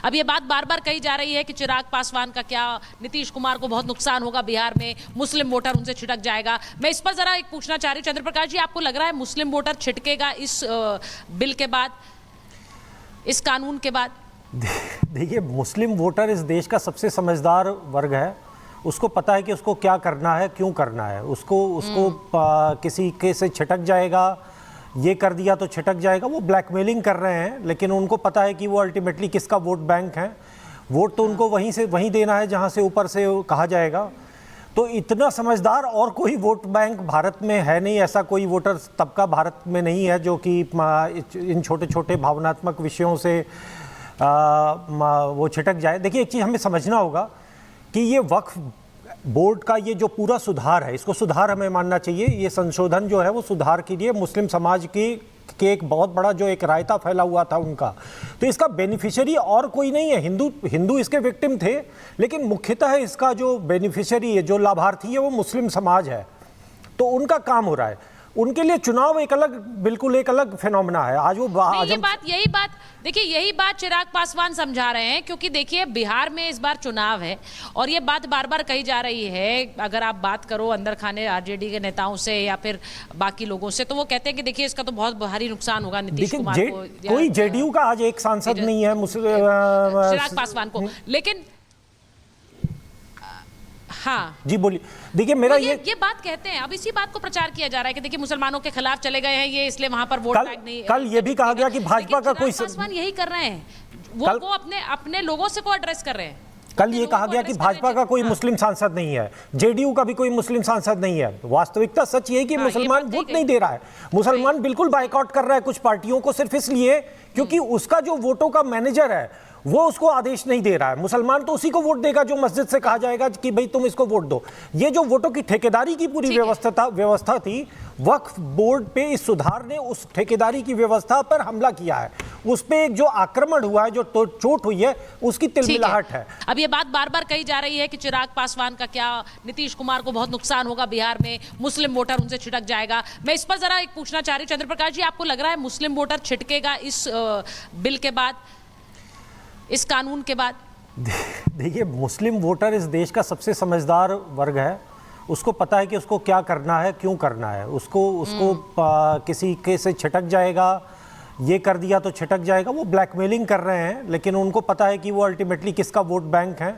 अब ये बात बार बार कही जा रही है कि चिराग पासवान का क्या, नीतीश कुमार को बहुत नुकसान होगा बिहार में, मुस्लिम वोटर उनसे छिटक जाएगा। मैं इस पर जरा एक पूछना चाह रही हूँ, चंद्रप्रकाश जी, आपको लग रहा है मुस्लिम वोटर छिटकेगा इस बिल के बाद, इस कानून के बाद? देखिए, मुस्लिम वोटर इस देश का सबसे समझदार वर्ग है। उसको पता है कि उसको क्या करना है, क्यों करना है। उसको किसी के से छिटक जाएगा, ये कर दिया तो छिटक जाएगा। वो ब्लैकमेलिंग कर रहे हैं, लेकिन उनको पता है कि वो अल्टीमेटली किसका वोट बैंक है। वोट तो उनको वहीं देना है जहां से ऊपर से कहा जाएगा। तो इतना समझदार और कोई वोट बैंक भारत में है नहीं। ऐसा कोई वोटर तबका भारत में नहीं है जो कि इन छोटे छोटे भावनात्मक विषयों से वो छिटक जाए। देखिए, एक चीज़ हमें समझना होगा कि ये वक्फ बोर्ड का ये जो पूरा सुधार है, इसको सुधार हमें मानना चाहिए। ये संशोधन जो है वो सुधार के लिए मुस्लिम समाज के एक बहुत बड़ा जो एक रायता फैला हुआ था उनका, तो इसका बेनिफिशियरी और कोई नहीं है। हिंदू इसके विक्टिम थे, लेकिन मुख्यतः इसका जो बेनिफिशियरी है, जो लाभार्थी है, वो मुस्लिम समाज है। तो उनका काम हो रहा है। उनके लिए चुनाव एक अलग, बिल्कुल एक अलग फिनोमेना है। आज वो यही बात चिराग पासवान समझा रहे हैं, क्योंकि देखिए बिहार में इस बार चुनाव है और ये बात बार बार कही जा रही है। अगर आप बात करो अंदर खाने आरजेडी के नेताओं से या फिर बाकी लोगों से, तो वो कहते हैं कि देखिए इसका तो बहुत भारी नुकसान होगा नीतीश कुमार को। कोई जेडीयू का आज एक सांसद नहीं है चिराग पासवान को, लेकिन हाँ जी बोलिए। देखिए, मेरा ये बात कहते हैं, अब इसी बात को प्रचार किया जा रहा है कि देखिए मुसलमानों के खिलाफ चले गए हैं ये, इसलिए वहां पर वोट बैंक नहीं। कल ये भी कहा गया कि भाजपा का कोई, पासवान यही कर रहे हैं, वो अपने लोगों से को एड्रेस कर रहे हैं। कल ये कहा गया कि भाजपा का कोई मुस्लिम सांसद नहीं है, जेडीयू का भी कोई मुस्लिम सांसद नहीं है। वास्तविकता सच ये है कि मुसलमान वोट नहीं दे रहा है। मुसलमान बिल्कुल बायकॉट कर रहा है कुछ पार्टियों को, सिर्फ इसलिए क्योंकि उसका जो वोटों का मैनेजर है वो उसको आदेश नहीं दे रहा है। मुसलमान तो उसी को वोट देगा जो मस्जिद से कहा जाएगा कि भाई तुम इसको वोट दो। ये जो वोटों की ठेकेदारी की पूरी व्यवस्था थी, वक्फ बोर्ड पे इस सुधार ने उस ठेकेदारी की व्यवस्था पर हमला किया है। उस पे एक जो आक्रमण हुआ है, जो चोट हुई है, उसकी तिलमिलाहट है। अब ये बात बार बार कही जा रही है कि चिराग पासवान का क्या, नीतीश कुमार को बहुत नुकसान होगा बिहार में, मुस्लिम वोटर उनसे छिटक जाएगा। मैं इस पर जरा एक पूछना चाह रही हूँ, चंद्रप्रकाश जी, आपको लग रहा है मुस्लिम वोटर छिटकेगा इस बिल के बाद, इस कानून के बाद? देखिए, मुस्लिम वोटर इस देश का सबसे समझदार वर्ग है। उसको पता है कि उसको क्या करना है, क्यों करना है। उसको किसी के से छिटक जाएगा, ये कर दिया तो छिटक जाएगा। वो ब्लैकमेलिंग कर रहे हैं, लेकिन उनको पता है कि वो अल्टीमेटली किसका वोट बैंक है।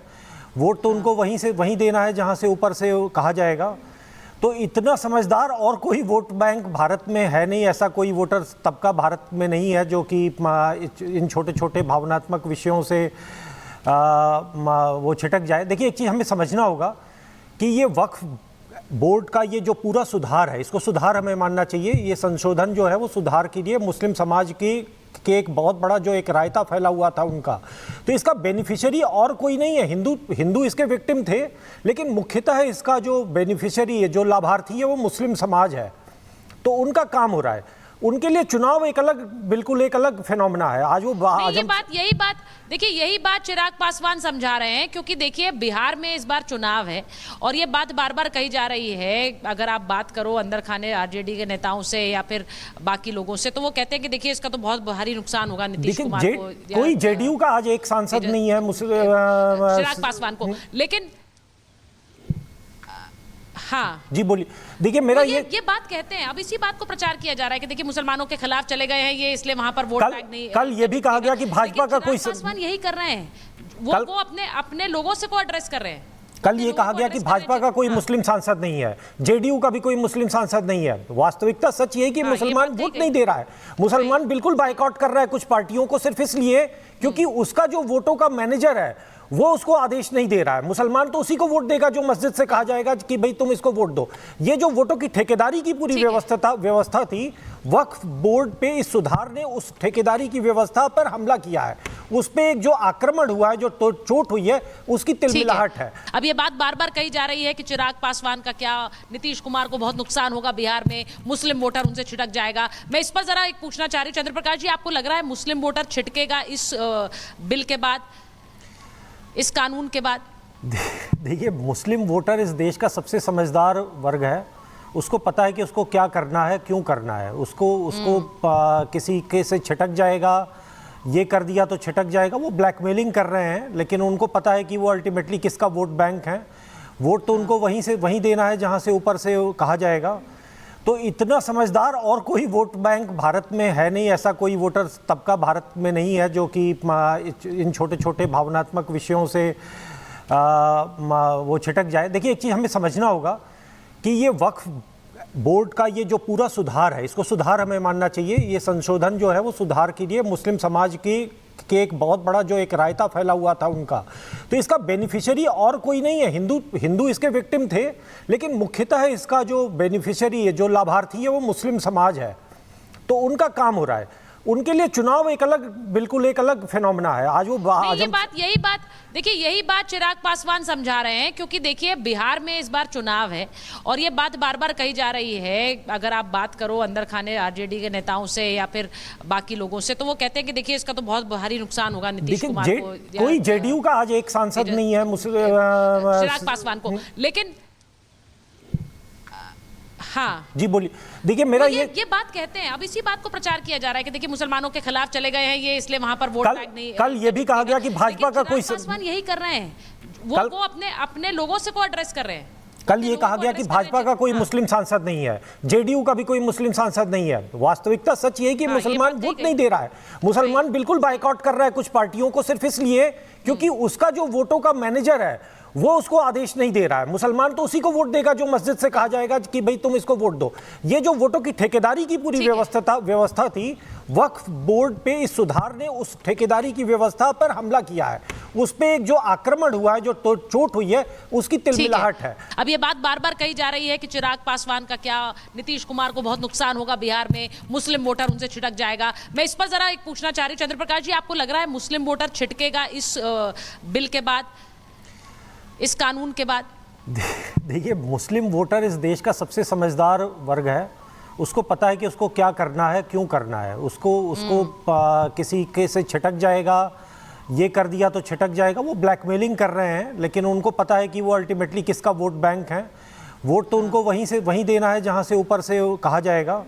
वोट तो उनको वहीं देना है जहां से ऊपर से कहा जाएगा। तो इतना समझदार और कोई वोट बैंक भारत में है नहीं। ऐसा कोई वोटर तबका भारत में नहीं है जो कि इन छोटे छोटे भावनात्मक विषयों से वो छिटक जाए। देखिए, एक चीज़ हमें समझना होगा कि ये वक्फ बोर्ड का ये जो पूरा सुधार है, इसको सुधार हमें मानना चाहिए। ये संशोधन जो है वो सुधार के लिए मुस्लिम समाज के एक बहुत बड़ा जो एक रायता फैला हुआ था उनका, तो इसका बेनिफिशियरी और कोई नहीं है। हिंदू इसके विक्टिम थे, लेकिन मुख्यतः इसका जो बेनिफिशियरी है, जो लाभार्थी है, वो मुस्लिम समाज है। तो उनका काम हो रहा है। उनके लिए चुनाव एक अलग, बिल्कुल एक अलग फिनोमेना है। आज वो यही बात चिराग पासवान समझा रहे हैं, क्योंकि देखिए बिहार में इस बार चुनाव है और ये बात बार बार कही जा रही है। अगर आप बात करो अंदर खाने आरजेडी के नेताओं से या फिर बाकी लोगों से, तो वो कहते हैं कि देखिए इसका तो बहुत भारी नुकसान होगा नीतीश कुमार को। कोई जेडीयू का आज एक सांसद नहीं है चिराग पासवान को, लेकिन हाँ जी बोलिए। देखिए, मेरा ये बात कहते हैं, अब इसी बात को प्रचार किया जा रहा है कि देखिए मुसलमानों के खिलाफ चले गए हैं ये, इसलिए वहां पर वोट बैंक नहीं। कल ये भी कहा गया कि भाजपा का कोई, पासवान यही कर रहे हैं, वो अपने लोगों से को एड्रेस कर रहे हैं। कल ये कहा गया कि भाजपा का कोई मुस्लिम सांसद नहीं है, जेडीयू का भी कोई मुस्लिम सांसद नहीं है। वास्तविकता सच ये है कि मुसलमान वोट नहीं दे रहा है। मुसलमान बिल्कुल बायकॉट कर रहा है कुछ पार्टियों को, सिर्फ इसलिए क्योंकि उसका जो वोटों का मैनेजर है वो उसको आदेश नहीं दे रहा है। मुसलमान तो उसी को वोट देगा जो मस्जिद से कहा जाएगा कि भाई तुम इसको वोट दो। ये जो वोटों की ठेकेदारी की पूरी व्यवस्था थी, वक्फ बोर्ड पे इस सुधार ने उस ठेकेदारी की व्यवस्था पर हमला किया है। उस पे एक जो आक्रमण हुआ है, जो चोट हुई है, उसकी तिलमिलाहट है। अब ये बात बार बार कही जा रही है कि चिराग पासवान का क्या, नीतीश कुमार को बहुत नुकसान होगा बिहार में, मुस्लिम वोटर उनसे छिटक जाएगा। मैं इस पर जरा एक पूछना चाह रही हूँ, चंद्रप्रकाश जी, आपको लग रहा है मुस्लिम वोटर छिटकेगा इस बिल के बाद, इस कानून के बाद? देखिए, मुस्लिम वोटर इस देश का सबसे समझदार वर्ग है। उसको पता है कि उसको क्या करना है, क्यों करना है। उसको किसी के से छिटक जाएगा, ये कर दिया तो छिटक जाएगा, वो ब्लैकमेलिंग कर रहे हैं, लेकिन उनको पता है कि वो अल्टीमेटली किसका वोट बैंक है। वोट तो उनको वहीं से वहीं देना है जहां से ऊपर से कहा जाएगा। तो इतना समझदार और कोई वोट बैंक भारत में है नहीं, ऐसा कोई वोटर तबका भारत में नहीं है जो कि इन छोटे छोटे भावनात्मक विषयों से वो छिटक जाए। देखिए, एक चीज़ हमें समझना होगा कि ये वक्फ बोर्ड का ये जो पूरा सुधार है, इसको सुधार हमें मानना चाहिए। ये संशोधन जो है वो सुधार के लिए मुस्लिम समाज के एक बहुत बड़ा जो एक रायता फैला हुआ था उनका, तो इसका बेनिफिशियरी और कोई नहीं है। हिंदू इसके विक्टिम थे, लेकिन मुख्यतः इसका जो बेनिफिशियरी है, जो लाभार्थी है, वो मुस्लिम समाज है। तो उनका काम हो रहा है, उनके लिए चुनाव एक अलग, बिल्कुल एक अलग फिनोमेना है। आज वो यही बात चिराग पासवान समझा रहे हैं, क्योंकि देखिए बिहार में इस बार चुनाव है और ये बात बार बार कही जा रही है। अगर आप बात करो अंदर खाने आरजेडी के नेताओं से या फिर बाकी लोगों से, तो वो कहते हैं कि देखिए इसका तो बहुत भारी नुकसान होगा नीतीश कुमार को। कोई जेडीयू का आज एक सांसद नहीं है चिराग पासवान को, लेकिन हाँ जी बोलिए। देखिए, मेरा ये बात कहते हैं, अब इसी बात को प्रचार किया जा रहा है कि देखिए मुसलमानों के खिलाफ चले गए हैं ये, इसलिए वहां पर वोट बैंक नहीं। कल ये भी कहा गया कि भाजपा का कोई, पासवान यही कर रहे हैं, वो अपने लोगों से को एड्रेस कर रहे हैं। कल ये कहा गया कि भाजपा का कोई मुस्लिम सांसद नहीं है, जेडीयू का भी कोई मुस्लिम सांसद नहीं है। वास्तविकता सच ये है कि मुसलमान वोट नहीं दे रहा है। मुसलमान बिल्कुल बायकॉट कर रहा है कुछ पार्टियों को, सिर्फ इसलिए क्योंकि उसका जो वोटों का मैनेजर है वो उसको आदेश नहीं दे रहा है। मुसलमान तो उसी को वोट देगा जो मस्जिद से कहा जाएगा कि भाई तुम इसको वोट दो। ये जो वोटों की ठेकेदारी की पूरी व्यवस्था थी, वक्फ बोर्ड पे इस सुधार ने उस ठेकेदारी की व्यवस्था पर हमला किया है। उस पे एक जो आक्रमण हुआ है, जो चोट हुई है, उसकी तिलमिलाहट है। अब ये बात बार बार कही जा रही है कि चिराग पासवान का क्या, नीतीश कुमार को बहुत नुकसान होगा बिहार में, मुस्लिम वोटर उनसे छिटक जाएगा। मैं इस पर जरा एक पूछना चाह रही हूँ, चंद्रप्रकाश जी, आपको लग रहा है मुस्लिम वोटर छिटकेगा इस बिल के बाद, इस कानून के बाद? देखिए, मुस्लिम वोटर इस देश का सबसे समझदार वर्ग है। उसको पता है कि उसको क्या करना है, क्यों करना है। उसको किसी के से छिटक जाएगा, ये कर दिया तो छिटक जाएगा, वो ब्लैकमेलिंग कर रहे हैं, लेकिन उनको पता है कि वो अल्टीमेटली किसका वोट बैंक है। वोट तो उनको वहीं से वहीं देना है जहां से ऊपर से कहा जाएगा।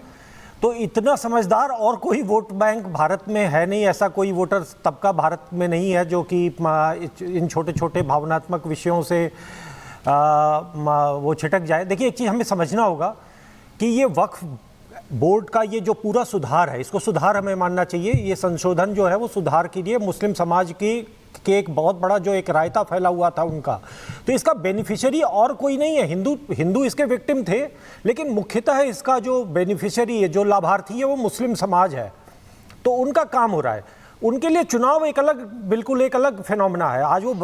तो इतना समझदार और कोई वोट बैंक भारत में है नहीं, ऐसा कोई वोटर तबका भारत में नहीं है जो कि इन छोटे छोटे भावनात्मक विषयों से वो छिटक जाए। देखिए, एक चीज़ हमें समझना होगा कि ये वक्फ बोर्ड का ये जो पूरा सुधार है, इसको सुधार हमें मानना चाहिए। ये संशोधन जो है वो सुधार के लिए मुस्लिम समाज के एक बहुत बड़ा जो एक रायता फैला हुआ था उनका, तो इसका बेनिफिशियरी और कोई नहीं है। हिंदू इसके विक्टिम थे, लेकिन मुख्यतः इसका जो बेनिफिशियरी है, जो लाभार्थी है, वो मुस्लिम समाज है। तो उनका काम हो रहा है, उनके लिए चुनाव एक अलग, बिल्कुल एक अलग फिनोमेना है। आज वो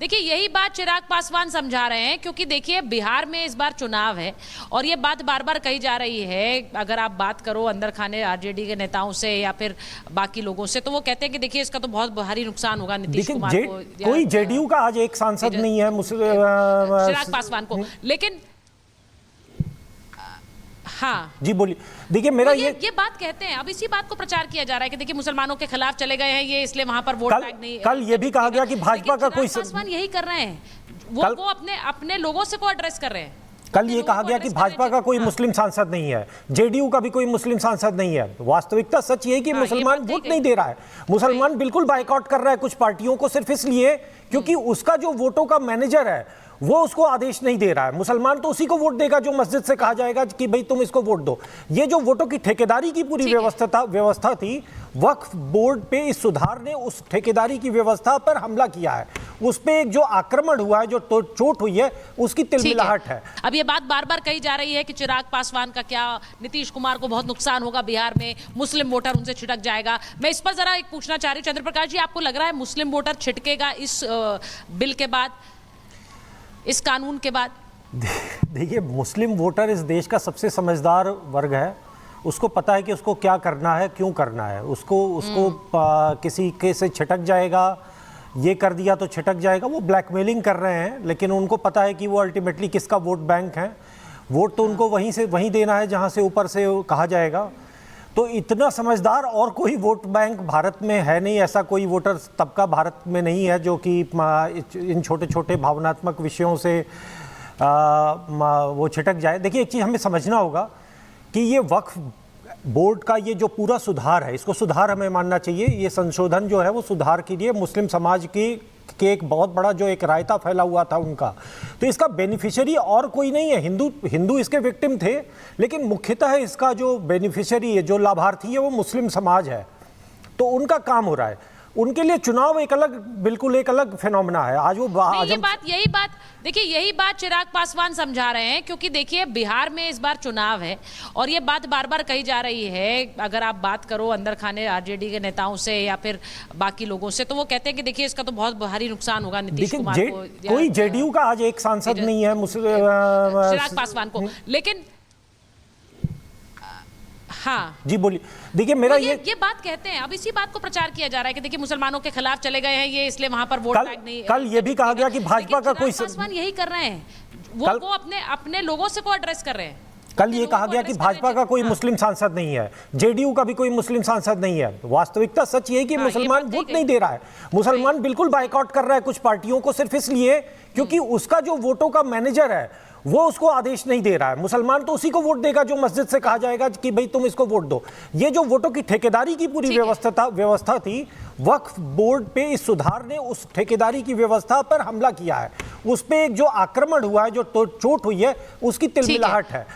यही बात चिराग पासवान समझा रहे हैं, क्योंकि देखिए बिहार में इस बार चुनाव है और ये बात बार बार कही जा रही है। अगर आप बात करो अंदर खाने आरजेडी के नेताओं से या फिर बाकी लोगों से, तो वो कहते हैं कि देखिए इसका तो बहुत भारी नुकसान होगा नीतीश कुमार को। कोई जेडीयू का आज एक सांसद नहीं है चिराग पासवान को, लेकिन हाँ जी बोलिए। देखिए, मेरा ये बात कहते हैं, अब इसी बात को प्रचार किया जा रहा है कि देखिए मुसलमानों के खिलाफ चले गए हैं ये, इसलिए वहां पर वोट बैंक नहीं। कल ये भी कहा गया कि भाजपा का कोई, पासवान यही कर रहे हैं, वो अपने लोगों से को एड्रेस कर रहे हैं। कल ये कहा गया कि भाजपा का कोई मुस्लिम सांसद नहीं है, जेडीयू का भी कोई मुस्लिम सांसद नहीं है। वास्तविकता सच ये है कि मुसलमान वोट नहीं दे रहा है। मुसलमान बिल्कुल बायकॉट कर रहा है कुछ पार्टियों को, सिर्फ इसलिए क्योंकि उसका जो वोटों का मैनेजर है वो उसको आदेश नहीं दे रहा है। मुसलमान तो उसी को वोट देगा जो मस्जिद से कहा जाएगा कि भाई तुम इसको वोट दो। ये जो वोटों की ठेकेदारी की पूरी व्यवस्था थी, वक्फ बोर्ड पे इस सुधार ने उस ठेकेदारी की व्यवस्था पर हमला किया है। उस पे एक जो आक्रमण हुआ है, जो चोट हुई है, उसकी तिलमिलाहट है। अब ये बात बार बार कही जा रही है कि चिराग पासवान का क्या, नीतीश कुमार को बहुत नुकसान होगा बिहार में, मुस्लिम वोटर उनसे छिटक जाएगा। मैं इस पर जरा एक पूछना चाह रही हूँ, चंद्रप्रकाश जी, आपको लग रहा है मुस्लिम वोटर छिटकेगा इस बिल के बाद, इस कानून के बाद? देखिए, मुस्लिम वोटर इस देश का सबसे समझदार वर्ग है। उसको पता है कि उसको क्या करना है, क्यों करना है। उसको किसी के से छिटक जाएगा, ये कर दिया तो छिटक जाएगा, वो ब्लैकमेलिंग कर रहे हैं, लेकिन उनको पता है कि वो अल्टीमेटली किसका वोट बैंक है। वोट तो उनको वहीं से वहीं देना है जहां से ऊपर से कहा जाएगा। तो इतना समझदार और कोई वोट बैंक भारत में है नहीं, ऐसा कोई वोटर तबका भारत में नहीं है जो कि इन छोटे छोटे भावनात्मक विषयों से वो छिटक जाए। देखिए, एक चीज़ हमें समझना होगा कि ये वक्फ बोर्ड का ये जो पूरा सुधार है, इसको सुधार हमें मानना चाहिए। ये संशोधन जो है वो सुधार के लिए मुस्लिम समाज की के एक बहुत बड़ा जो एक रायता फैला हुआ था उनका, तो इसका बेनिफिशियरी और कोई नहीं है। हिंदू इसके विक्टिम थे, लेकिन मुख्यतः इसका जो बेनिफिशियरी है, जो लाभार्थी है, वो मुस्लिम समाज है। तो उनका काम हो रहा है, उनके लिए चुनाव एक अलग, बिल्कुल एक अलग फिनोमेना है। आज वो यही बात चिराग पासवान समझा रहे हैं, क्योंकि देखिए बिहार में इस बार चुनाव है और ये बात बार बार कही जा रही है। अगर आप बात करो अंदर खाने आरजेडी के नेताओं से या फिर बाकी लोगों से, तो वो कहते हैं कि देखिए इसका तो बहुत भारी नुकसान होगा नीतीश कुमार को। कोई जेडीयू का आज एक सांसद नहीं है चिराग पासवान को, लेकिन हाँ जी बोलिए। देखिए मेरा तो ये बात कहते हैं, अब इसी बात को प्रचार किया जा रहा है कि देखिए मुसलमानों के खिलाफ चले गए हैं ये, इसलिए वहां पर वोट बैंक नहीं। कल ये भी कहा गया कि भाजपा का कोई, पासवान यही कर रहे हैं, वो अपने लोगों से को एड्रेस कर रहे हैं। कल ये कहा गया कि भाजपा का कोई मुस्लिम सांसद नहीं है, जेडीयू का भी कोई मुस्लिम सांसद नहीं है। वास्तविकता सच ये है कि मुसलमान वोट नहीं दे रहा है। मुसलमान बिल्कुल बायकॉट कर रहा है कुछ पार्टियों को, सिर्फ इसलिए क्योंकि उसका जो वोटों का मैनेजर है वो उसको आदेश नहीं दे रहा है। मुसलमान तो उसी को वोट देगा जो मस्जिद से कहा जाएगा कि भाई तुम इसको वोट दो। ये जो वोटों की ठेकेदारी की पूरी व्यवस्था थी, वक्फ बोर्ड पे इस सुधार ने उस ठेकेदारी की व्यवस्था पर हमला किया है। उस पे एक जो आक्रमण हुआ है, जो चोट हुई है, उसकी तिलमिलाहट है।